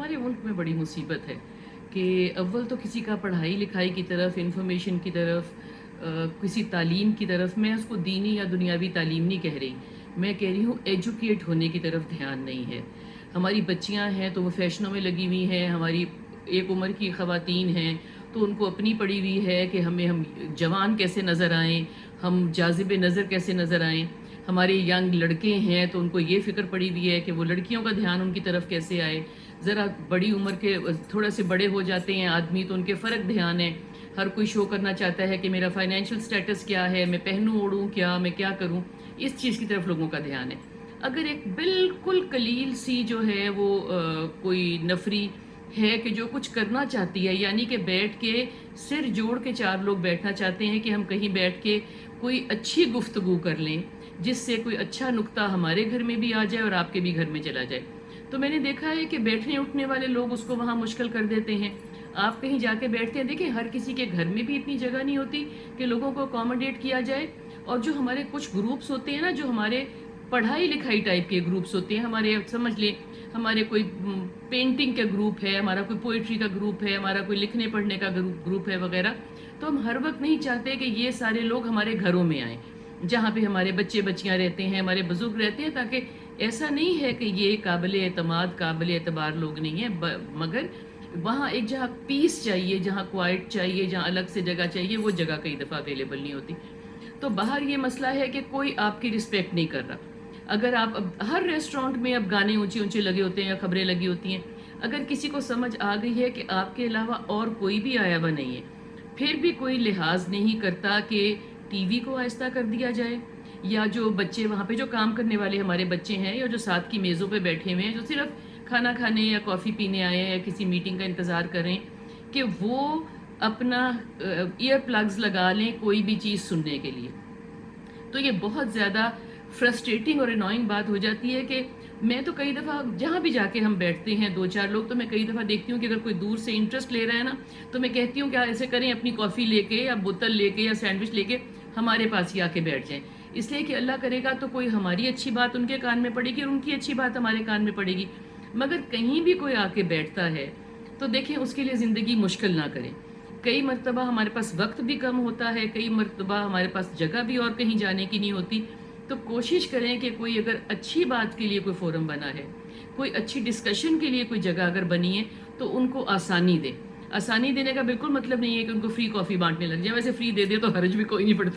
ہمارے ملک میں بڑی مصیبت ہے کہ اول تو کسی کا پڑھائی لکھائی کی طرف، انفارمیشن کی طرف، کسی تعلیم کی طرف، میں اس کو دینی یا دنیاوی تعلیم نہیں کہہ رہی، میں کہہ رہی ہوں ایجوکیٹ ہونے کی طرف دھیان نہیں ہے۔ ہماری بچیاں ہیں تو وہ فیشنوں میں لگی ہوئی ہیں، ہماری ایک عمر کی خواتین ہیں تو ان کو اپنی پڑی ہوئی ہے کہ ہم جوان کیسے نظر آئیں، ہم جاذب نظر کیسے نظر آئیں۔ ہمارے ینگ لڑکے ہیں تو ان کو یہ فکر پڑی ہوئی ہے کہ وہ لڑکیوں کا دھیان ان کی طرف کیسے آئے۔ ذرا بڑی عمر کے تھوڑا سے بڑے ہو جاتے ہیں آدمی تو ان کے فرق دھیان ہے، ہر کوئی شو کرنا چاہتا ہے کہ میرا فائنینشیل سٹیٹس کیا ہے، میں پہنوں اوڑوں کیا، میں کیا کروں، اس چیز کی طرف لوگوں کا دھیان ہے۔ اگر ایک بالکل قلیل سی جو ہے وہ کوئی نفری ہے کہ جو کچھ کرنا چاہتی ہے، یعنی کہ بیٹھ کے سر جوڑ کے چار لوگ بیٹھنا چاہتے ہیں کہ ہم کہیں بیٹھ کے کوئی اچھی گفتگو کر لیں جس سے کوئی اچھا نکتہ ہمارے گھر میں بھی آ جائے اور آپ کے بھی گھر میں چلا جائے، تو میں نے دیکھا ہے کہ بیٹھنے اٹھنے والے لوگ اس کو وہاں مشکل کر دیتے ہیں۔ آپ کہیں جا کے بیٹھتے ہیں، دیکھیں ہر کسی کے گھر میں بھی اتنی جگہ نہیں ہوتی کہ لوگوں کو اکوموڈیٹ کیا جائے، اور جو ہمارے کچھ گروپس ہوتے ہیں نا، جو ہمارے پڑھائی لکھائی ٹائپ کے گروپس ہوتے ہیں، ہمارے سمجھ لیں ہمارے کوئی پینٹنگ کا گروپ ہے، ہمارا کوئی پوئٹری کا گروپ ہے، ہمارا کوئی لکھنے پڑھنے کا گروپ ہے وغیرہ، تو ہم ہر وقت نہیں چاہتے کہ یہ سارے لوگ ہمارے گھروں میں آئیں جہاں پہ ہمارے بچے بچیاں رہتے ہیں، ہمارے بزرگ رہتے ہیں، تاکہ ایسا نہیں ہے کہ یہ قابل اعتماد قابل اعتبار لوگ نہیں ہیں، مگر وہاں ایک جہاں پیس چاہیے، جہاں کوائٹ چاہیے، جہاں الگ سے جگہ چاہیے، وہ جگہ کئی دفعہ اویلیبل نہیں ہوتی۔ تو باہر یہ مسئلہ ہے کہ کوئی آپ کی رسپیکٹ نہیں کر رہا۔ اگر آپ ہر ریسٹورینٹ میں اب گانے اونچے اونچے لگے ہوتے ہیں یا خبریں لگی ہوتی ہیں، اگر کسی کو سمجھ آ گئی ہے کہ آپ کے علاوہ اور کوئی بھی آیا ہوا نہیں ہے، پھر بھی کوئی لحاظ نہیں کرتا کہ ٹی وی کو آہستہ کر دیا جائے، یا جو بچے وہاں پہ جو کام کرنے والے ہمارے بچے ہیں یا جو ساتھ کی میزوں پہ بیٹھے ہوئے ہیں، جو صرف کھانا کھانے یا کافی پینے آئے ہیں یا کسی میٹنگ کا انتظار کریں، کہ وہ اپنا ایئر پلگز لگا لیں کوئی بھی چیز سننے کے لیے۔ تو یہ بہت زیادہ فرسٹریٹنگ اور انوائنگ بات ہو جاتی ہے کہ میں تو کئی دفعہ جہاں بھی جا کے ہم بیٹھتے ہیں دو چار لوگ، تو میں کئی دفعہ دیکھتی ہوں کہ اگر کوئی دور سے انٹرسٹ لے رہا ہے نا، تو میں کہتی ہوں کہ ایسے کریں، اپنی کافی لے کے یا بوتل لے کے یا سینڈوچ لے کے ہمارے پاس ہی آ کے بیٹھ جائیں، اس لیے کہ اللہ کرے گا تو کوئی ہماری اچھی بات ان کے کان میں پڑے گی اور ان کی اچھی بات ہمارے کان میں پڑے گی۔ مگر کہیں بھی کوئی آ کے بیٹھتا ہے تو دیکھیں اس کے لیے زندگی مشکل نہ کریں۔ کئی مرتبہ ہمارے پاس وقت بھی کم ہوتا ہے، کئی مرتبہ ہمارے پاس جگہ بھی اور کہیں جانے کی نہیں ہوتی، تو کوشش کریں کہ کوئی اگر اچھی بات کے لیے کوئی فورم بنا ہے، کوئی اچھی ڈسکشن کے لیے کوئی جگہ اگر بنی ہے، تو ان کو آسانی دیں۔ آسانی دینے کا بالکل مطلب نہیں ہے کہ ان کو فری کافی بانٹنے لگ جائیں، ویسے فری دے دے تو حرج بھی کوئی نہیں پڑتا۔